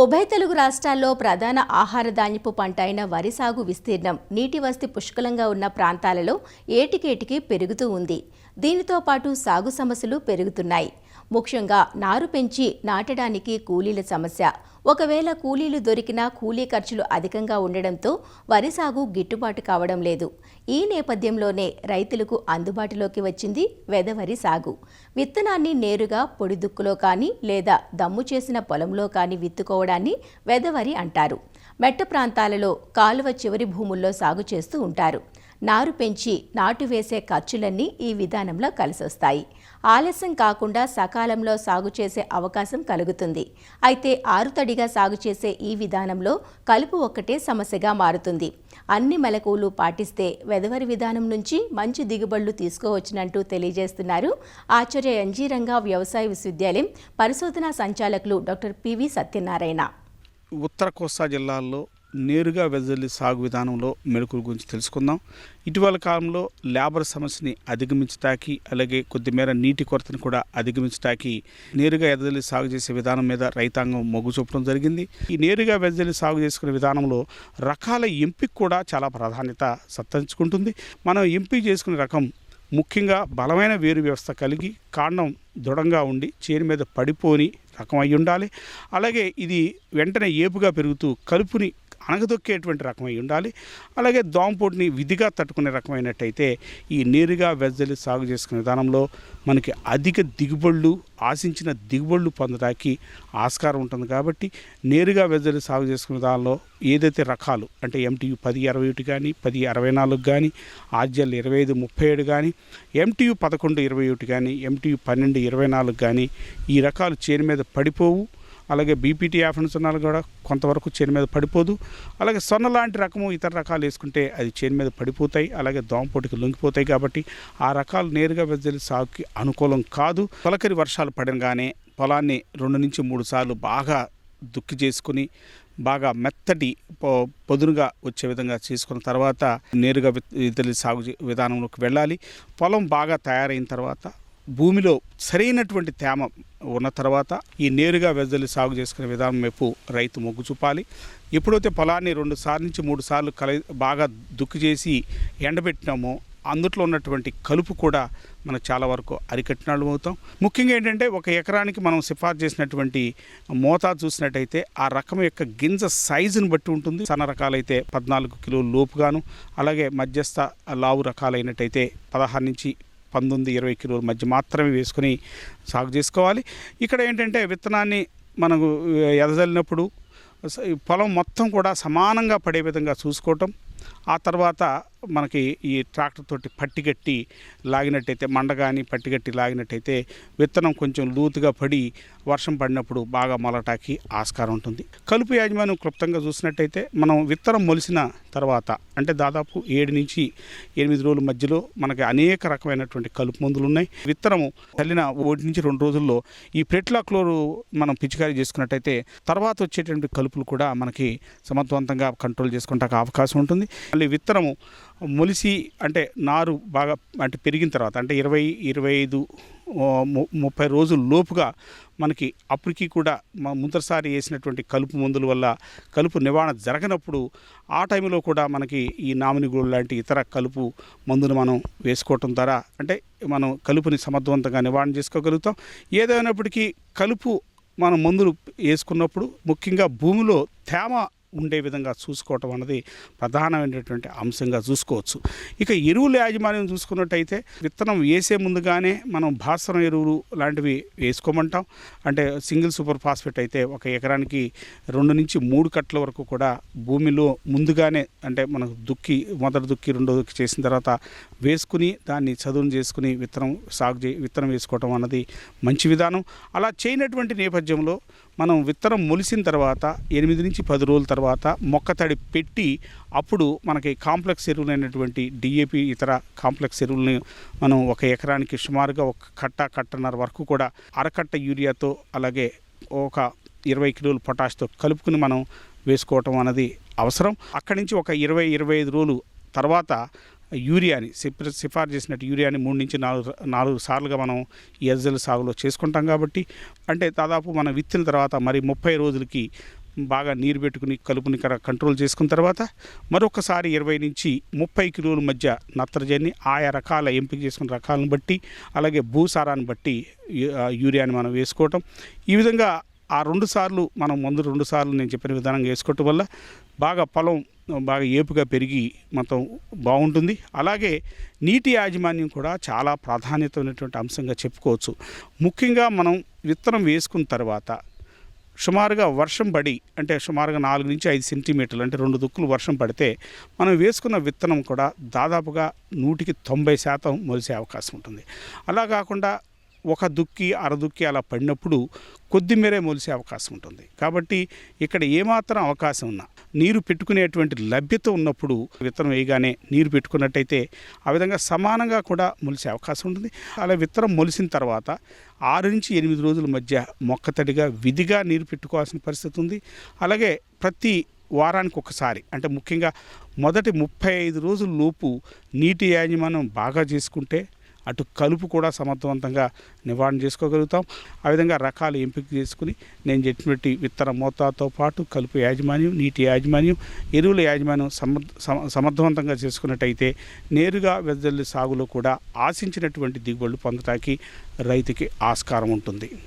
ఉభయ తెలుగు రాష్ట్రాల్లో ప్రధాన ఆహార ధాన్యపు పంట అయిన వరి సాగు విస్తీర్ణం నీటి వసతి పుష్కలంగా ఉన్న ప్రాంతాలలో ఏటికేటికి పెరుగుతూ ఉంది. దీనితో పాటు సాగు సమస్యలు పెరుగుతున్నాయి. ముఖ్యంగా నారు పెంచి నాటడానికి కూలీల సమస్య. ఒకవేళ కూలీలు దొరికినా కూలీ ఖర్చులు అధికంగా ఉండడంతో వరి సాగు గిట్టుబాటు కావడం లేదు. ఈ నేపథ్యంలోనే రైతులకు అందుబాటులోకి వచ్చింది వెదవరి సాగు. విత్తనాన్ని నేరుగా పొడి దుక్కులో కానీ లేదా దమ్ము చేసిన పొలంలో కానీ విత్తుకోవడాన్ని వెదవరి అంటారు. మెట్ట ప్రాంతాలలో కాలువ చివరి భూముల్లో సాగు చేస్తూ ఉంటారు. నారు పెంచి నాటు వేసే ఖర్చులన్నీ ఈ విధానంలో కలిసొస్తాయి. ఆలస్యం కాకుండా సకాలంలో సాగు చేసే అవకాశం కలుగుతుంది. అయితే ఆరుతడిగా సాగు చేసే ఈ విధానంలో కలుపు ఒక్కటే సమస్యగా మారుతుంది. అన్ని మెలకువలు పాటిస్తే వెదవరి విధానం నుంచి మంచి దిగుబడులు తీసుకోవచ్చునంటూ తెలియజేస్తున్నారు ఆచార్య ఎన్జీ రంగా వ్యవసాయ విశ్వవిద్యాలయం పరిశోధనా సంచాలకులు డాక్టర్ పివి సత్యనారాయణ. ఉత్తర కోస్తా జిల్లాల్లో నేరుగా వెదజల్లి సాగు విధానంలో మెలకువల గురించి తెలుసుకుందాం. ఇటీవల కాలంలో లేబర్ సమస్యని అధిగమించడానికి, అలాగే కొద్దిమేర నీటి కొరతను కూడా అధిగమించడానికి నేరుగా వెదజల్లి సాగు చేసే విధానం మీద రైతాంగం మొగ్గు చూపడం జరిగింది. ఈ నేరుగా వెదజల్లి సాగు చేసుకునే విధానంలో రకాల ఎంపిక కూడా చాలా ప్రాధాన్యత సంతరించుకుంటుంది. మనం ఎంపిక చేసుకునే రకం ముఖ్యంగా బలమైన వేరు వ్యవస్థ కలిగి కాండం దృఢంగా ఉండి చేను మీద పడిపోని రకం అయి ఉండాలి. అలాగే ఇది వెంటనే ఏపుగా పెరుగుతూ కలుపుని అణగదొక్కేటువంటి రకమై ఉండాలి. అలాగే దోమపోటుని విధిగా తట్టుకునే రకమైనట్టయితే ఈ నేరుగా వెదజల్లి సాగు చేసుకునే విధానంలో మనకి అధిక దిగుబడులు, ఆశించిన దిగుబడులు పొందడానికి ఆస్కారం ఉంటుంది. కాబట్టి నేరుగా వెదజల్లి సాగు చేసుకునే విధానంలో ఏదైతే రకాలు అంటే MTU 10-21 కానీ 10-64 కానీ RGL 25-37 కానీ MTU 11-21 కానీ MTU 12-24 కానీ ఈ రకాలు చేను మీద పడిపోవు. అలాగే BPT 50 కూడా కొంతవరకు చేను మీద పడిపోదు. అలాగే సొన్న లాంటి రకము ఇతర రకాలు వేసుకుంటే అది చేను మీద పడిపోతాయి, అలాగే దోమపోటుకి లొంగిపోతాయి. కాబట్టి ఆ రకాలు నేరుగా వెదజల్లి సాగుకి అనుకూలం కాదు. తొలకరి వర్షాలు పడగానే పొలాన్ని 2 నుంచి 3 సార్లు బాగా దుక్కి చేసుకుని బాగా మెత్తటి పొదునుగా వచ్చే విధంగా చేసుకున్న తర్వాత నేరుగా వెదజల్లి సాగు విధానంలోకి వెళ్ళాలి. పొలం బాగా తయారైన తర్వాత భూమిలో సరైనటువంటి తేమ ఉన్న తర్వాత ఈ నేరుగా వెదజల్లి సాగు చేసుకునే విధానం వైపు రైతు మొగ్గు చూపాలి. ఎప్పుడైతే పొలాన్ని 2 సార్లు నుంచి 3 సార్లు బాగా దుక్కి చేసి ఎండబెట్టినామో అందుట్లో ఉన్నటువంటి కలుపు కూడా మనం చాలా వరకు అరికట్టినాళ్ళు అవుతాం. ముఖ్యంగా ఏంటంటే 1 ఎకరానికి మనం సిఫార్సు చేసినటువంటి మోతాదు చూసినట్టయితే ఆ రకం యొక్క గింజ సైజుని బట్టి ఉంటుంది. సన్న రకాలైతే 14 కిలోల లోపుగాను, అలాగే మధ్యస్థ లావు రకాలైనట్టయితే 16 నుంచి 19-20 కిలోల మధ్య మాత్రమే వేసుకొని సాగు చేసుకోవాలి. ఇక్కడ ఏంటంటే విత్తనాన్ని మనకు ఎదజల్లినప్పుడు పొలం మొత్తం కూడా సమానంగా పడే విధంగా చూసుకోవటం. ఆ తర్వాత మనకి ఈ ట్రాక్టర్ తోటి పట్టిగట్టి లాగినట్టయితే మండ కానీ పట్టిగట్టి లాగినట్టయితే విత్తనం కొంచెం లూతుగా పడి వర్షం పడినప్పుడు బాగా మొలటాకి ఆస్కారం ఉంటుంది. కలుపు యాజమాన్యం క్లుప్తంగా చూసినట్టయితే మనం విత్తనం మొలిసిన తర్వాత అంటే దాదాపు 7 నుంచి 8 రోజుల మధ్యలో మనకి అనేక రకమైనటువంటి కలుపు మందులు ఉన్నాయి. విత్తనము చల్లిన 1 నుంచి 2 రోజుల్లో ఈ ప్రెట్లాక్లోరు మనం పిచికారీ చేసుకున్నట్టయితే తర్వాత వచ్చేటువంటి కలుపులు కూడా మనకి సమర్థవంతంగా కంట్రోల్ చేసుకుంటానికి అవకాశం ఉంటుంది. మళ్ళీ విత్తనము మొలిసి అంటే నారు బాగా అంటే పెరిగిన తర్వాత అంటే 20-25-30 రోజుల లోపుగా మనకి అప్పటికి కూడా ముందరిసారి వేసినటువంటి కలుపు మందుల వల్ల కలుపు నివారణ జరగనప్పుడు ఆ టైంలో కూడా మనకి ఈ నామినిగోల్డ్ లాంటి ఇతర కలుపు మందును మనం వేసుకోవటం ద్వారా అంటే మనం కలుపుని సమర్థవంతంగా నివారణ చేసుకోగలుగుతాం. ఏదైనప్పటికీ కలుపు మనం మందులు వేసుకున్నప్పుడు ముఖ్యంగా భూమిలో తేమ ఉండే విధంగా చూసుకోవటం అన్నది ప్రధానమైనటువంటి అంశంగా చూసుకోవచ్చు. ఇక ఎరువుల యాజమాన్యం చూసుకున్నట్టయితే విత్తనం వేసే ముందుగానే మనం భాస్వరం ఎరువులు లాంటివి వేసుకోమంటాం. అంటే సింగిల్ సూపర్ ఫాస్ఫేట్ అయితే 1 ఎకరానికి 2 నుంచి 3 కట్టల వరకు కూడా భూమిలో ముందుగానే అంటే మనకు మొదటి దుక్కి రెండో దుక్కి చేసిన తర్వాత వేసుకుని దాన్ని చదును చేసుకుని విత్తనం వేసుకోవటం అన్నది మంచి విధానం. అలా చేయనటువంటి నేపథ్యంలో మనం విత్తనం మొలిసిన తర్వాత 8 నుంచి 10 రోజుల తర్వాత మొక్క తడి పెట్టి అప్పుడు మనకి కాంప్లెక్స్ ఎరువులైనటువంటి DAP ఇతర కాంప్లెక్స్ ఎరువులని మనం 1 ఎకరానికి సుమారుగా 1 కట్టన్నర వరకు కూడా అరకట్ట యూరియాతో అలాగే 20 కిలోల పొటాష్తో కలుపుకుని మనం వేసుకోవటం అనేది అవసరం. అక్కడి నుంచి 20-25 రోజులు తర్వాత యూరియాని సిఫార్సు చేసినట్టు యూరియాని 3 నుంచి 4 సార్లుగా మనం ఈ వెదజల్లి సాగులో చేసుకుంటాం. కాబట్టి అంటే దాదాపు మనం విత్తిన తర్వాత మరి 30 రోజులకి బాగా నీరు పెట్టుకుని కలుపుని కంట్రోల్ చేసుకున్న తర్వాత మరొకసారి 20 నుంచి 30 కిలోల మధ్య నత్రజని ఆయా రకాల ఎంపిక చేసుకున్న రకాలను బట్టి అలాగే భూసారాన్ని బట్టి యూరియాని మనం వేసుకోవటం. ఈ విధంగా ఆ 2 సార్లు మనం మందు 2 సార్లు నేను చెప్పిన విధానంగా వేసుకోవటం వల్ల బాగా పొలం బాగా ఏపుగా పెరిగి మొత్తం బాగుంటుంది. అలాగే నీటి యాజమాన్యం కూడా చాలా ప్రాధాన్యత ఉన్నటువంటి అంశంగా చెప్పుకోవచ్చు. ముఖ్యంగా మనం విత్తనం వేసుకున్న తర్వాత సుమారుగా వర్షం పడి అంటే సుమారుగా 4 నుంచి 5 సెంటీమీటర్లు అంటే 2 దుక్కులు వర్షం పడితే మనం వేసుకున్న విత్తనం కూడా దాదాపుగా 190% మొలిసే అవకాశం ఉంటుంది. అలా కాకుండా ఒక దుక్కి అరదుక్కి అలా పడినప్పుడు కొద్దిమేరే మొలిసే అవకాశం ఉంటుంది. కాబట్టి ఇక్కడ ఏమాత్రం అవకాశం ఉన్నా నీరు పెట్టుకునేటువంటి లభ్యత ఉన్నప్పుడు విత్తనం వేయగానే నీరు పెట్టుకున్నట్టయితే ఆ విధంగా సమానంగా కూడా మొలిసే అవకాశం ఉంటుంది. అలా విత్తనం మొలిసిన తర్వాత 6 నుంచి 8 రోజుల మధ్య మొక్కతడిగా విధిగా నీరు పెట్టుకోవాల్సిన పరిస్థితి ఉంది. అలాగే ప్రతి వారానికి ఒకసారి అంటే ముఖ్యంగా మొదటి 35 రోజుల లోపు నీటి యాజమాన్యం బాగా చేసుకుంటే అటు కలుపు కూడా సమర్థవంతంగా నివారణ చేసుకోగలుగుతాం. ఆ విధంగా రకాలు ఎంపిక చేసుకుని నేను చెప్పినట్టు విత్తన మోతాదుతో పాటు కలుపు యాజమాన్యం, నీటి యాజమాన్యం, ఎరువుల యాజమాన్యం సమర్థవంతంగా చేసుకున్నట్టయితే నేరుగా వెదజల్లి సాగులో కూడా ఆశించినటువంటి దిగుబడులు పొందడానికి రైతుకి ఆస్కారం ఉంటుంది.